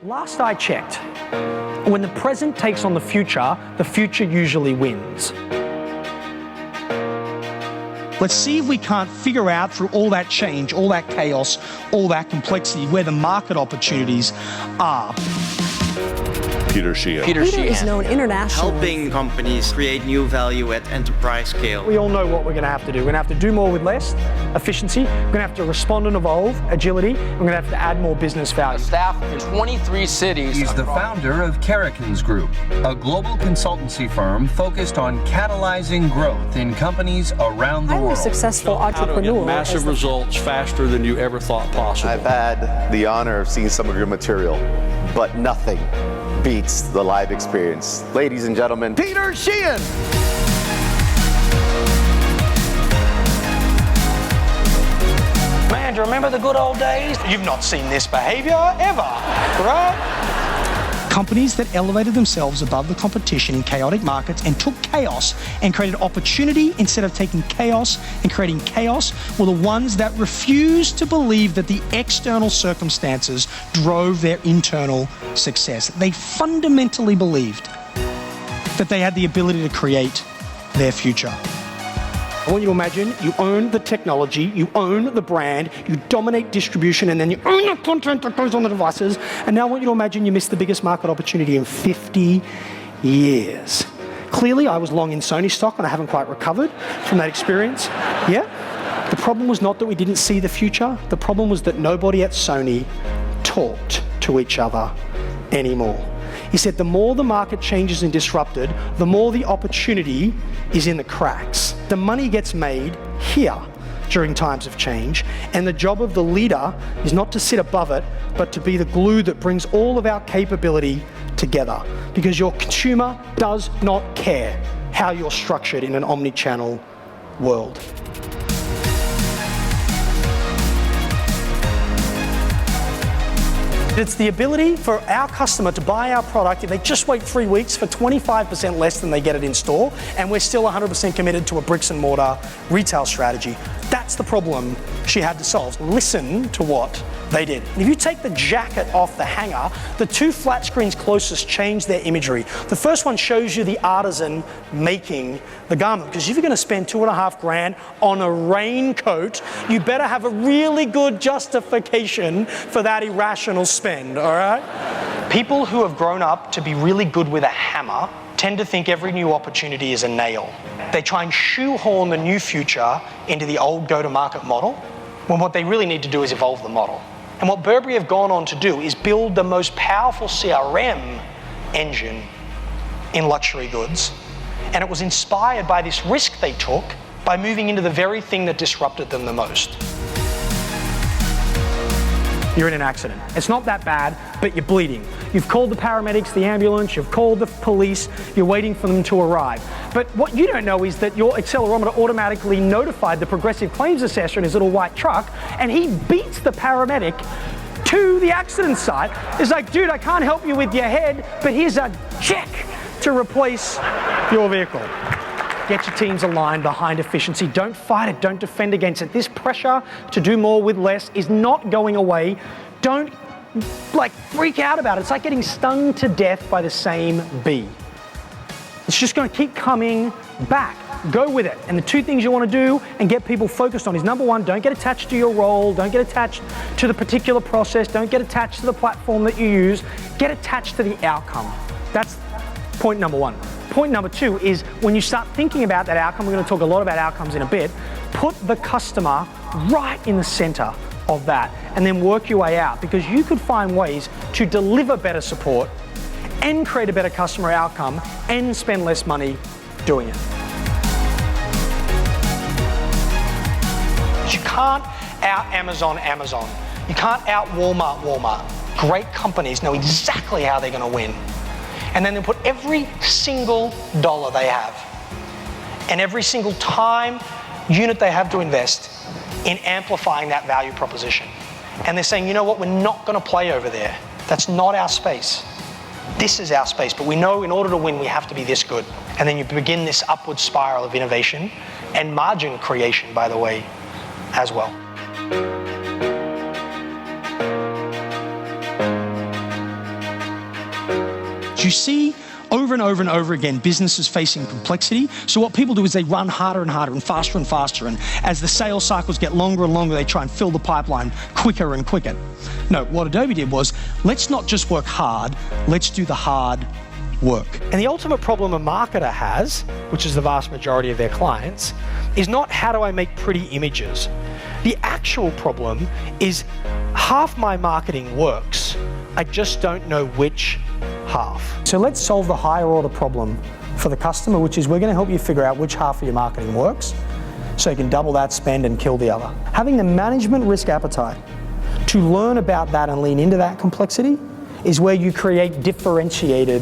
Last I checked, when the present takes on the future usually wins. Let's see if we can't figure out through all that change, all that chaos, all that complexity, where the market opportunities are. Sheahan. Peter is known internationally. Helping companies create new value at enterprise scale. We all know what we're going to have to do. We're going to have to do more with less, efficiency. We're going to have to respond and evolve, agility. We're going to have to add more business value. Staff in 23 cities. He's the founder of Karrikins Group, a global consultancy firm focused on catalyzing growth in companies around the I'm a world. successful entrepreneur. How to get massive results faster than you ever thought possible. I've had the honor of seeing some of your material, but nothing beats the live experience. Ladies and gentlemen, Peter Sheahan! Man, do you remember the good old days? You've not seen this behavior ever, right? Companies that elevated themselves above the competition in chaotic markets and took chaos and created opportunity instead of taking chaos and creating chaos were the ones that refused to believe that the external circumstances drove their internal success. They fundamentally believed that they had the ability to create their future. I want you to imagine you own the technology, you own the brand, you dominate distribution, and then you own the content that goes on the devices. And now I want you to imagine you missed the biggest market opportunity in 50 years. Clearly, I was long in Sony stock and I haven't quite recovered from that experience. Yeah? The problem was not that we didn't see the future. The problem was that nobody at Sony talked to each other anymore. He said the more the market changes and disrupted, the more the opportunity is in the cracks. The money gets made here during times of change, and the job of the leader is not to sit above it, but to be the glue that brings all of our capability together. Because your consumer does not care how you're structured in an omni-channel world. It's the ability for our customer to buy our product if they just wait 3 weeks for 25% less than they get it in store, and we're still 100% committed to a bricks and mortar retail strategy. That's the problem she had to solve. Listen to what they did. And if you take the jacket off the hanger, the two flat screens closest change their imagery. The first one shows you the artisan making the garment, because if you're going to spend $2.5 grand on a raincoat, you better have a really good justification for that irrational spend, all right? People who have grown up to be really good with a hammer tend to think every new opportunity is a nail. They try and shoehorn the new future into the old go-to-market model, when what they really need to do is evolve the model. And what Burberry have gone on to do is build the most powerful CRM engine in luxury goods. And it was inspired by this risk they took by moving into the very thing that disrupted them the most. You're in an accident. It's not that bad, but you're bleeding. You've called the paramedics, the ambulance, you've called the police, you're waiting for them to arrive. But what you don't know is that your accelerometer automatically notified the progressive claims assessor in his little white truck, and he beats the paramedic to the accident site. It's like, dude, I can't help you with your head, but here's a check to replace your vehicle. Get your teams aligned behind efficiency. Don't fight it, don't defend against it. This pressure to do more with less is not going away. Don't freak out about it. It's like getting stung to death by the same bee. It's just going to keep coming back. Go with it. And the two things you want to do and get people focused on is, number one, don't get attached to your role, don't get attached to the particular process, don't get attached to the platform that you use, get attached to the outcome. That's point number one. Point number two is, when you start thinking about that outcome, we're going to talk a lot about outcomes in a bit, put the customer right in the center of that and then work your way out, because you could find ways to deliver better support and create a better customer outcome and spend less money doing it. You can't out Amazon. You can't out Walmart. Great companies know exactly how they're going to win. And then they put every single dollar they have and every single time unit they have to invest in amplifying that value proposition. And they're saying, you know what, we're not going to play over there. That's not our space. This is our space, but we know in order to win, we have to be this good. And then you begin this upward spiral of innovation and margin creation, by the way, as well. You see over and over and over again businesses facing complexity. So what people do is they run harder and harder and faster, and as the sales cycles get longer and longer, they try and fill the pipeline quicker and quicker. No, what Adobe did was, let's not just work hard, let's do the hard work. And the ultimate problem a marketer has, which is the vast majority of their clients, is not how do I make pretty images. The actual problem is half my marketing works, I just don't know which half. So let's solve the higher order problem for the customer, which is we're going to help you figure out which half of your marketing works so you can double that spend and kill the other. Having the management risk appetite to learn about that and lean into that complexity is where you create differentiated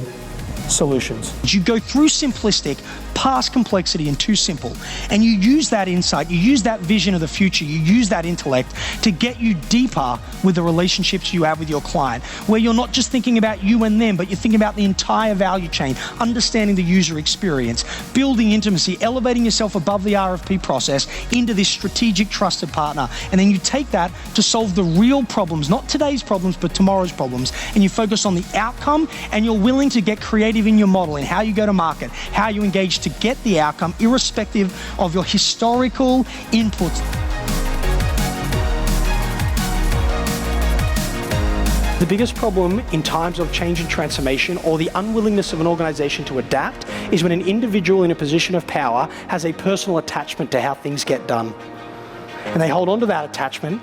solutions. You go through simplistic, past complexity and too simple, and you use that insight, you use that vision of the future, you use that intellect to get you deeper with the relationships you have with your client, where you're not just thinking about you and them, but you're thinking about the entire value chain, understanding the user experience, building intimacy, elevating yourself above the RFP process into this strategic trusted partner. And then you take that to solve the real problems, not today's problems, but tomorrow's problems, and you focus on the outcome, and you're willing to get creative in your model, in how you go to market, how you engage to get the outcome, irrespective of your historical inputs. The biggest problem in times of change and transformation, or the unwillingness of an organization to adapt, is when an individual in a position of power has a personal attachment to how things get done. And they hold on to that attachment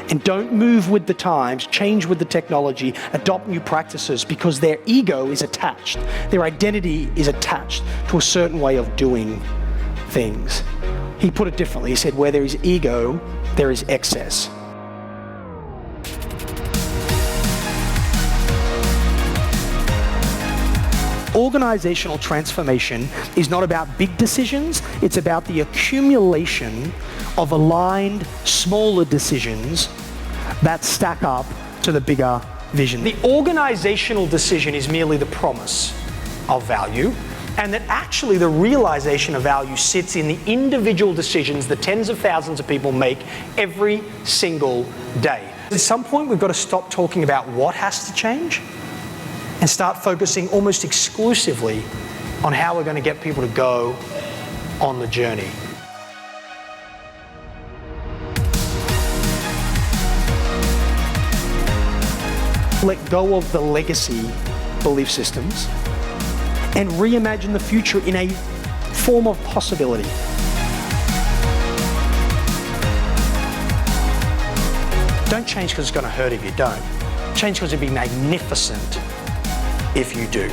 and don't move with the times, change with the technology, adopt new practices, because their ego is attached. Their identity is attached to a certain way of doing things. He put it differently. He said, where there is ego, there is excess. Organizational transformation is not about big decisions, it's about the accumulation of aligned, smaller decisions that stack up to the bigger vision. The organizational decision is merely the promise of value, and that actually the realization of value sits in the individual decisions that tens of thousands of people make every single day. At some point, we've got to stop talking about what has to change and start focusing almost exclusively on how we're going to get people to go on the journey. Let go of the legacy belief systems and reimagine the future in a form of possibility. Don't change because it's going to hurt if you don't. Change because it'd be magnificent if you do.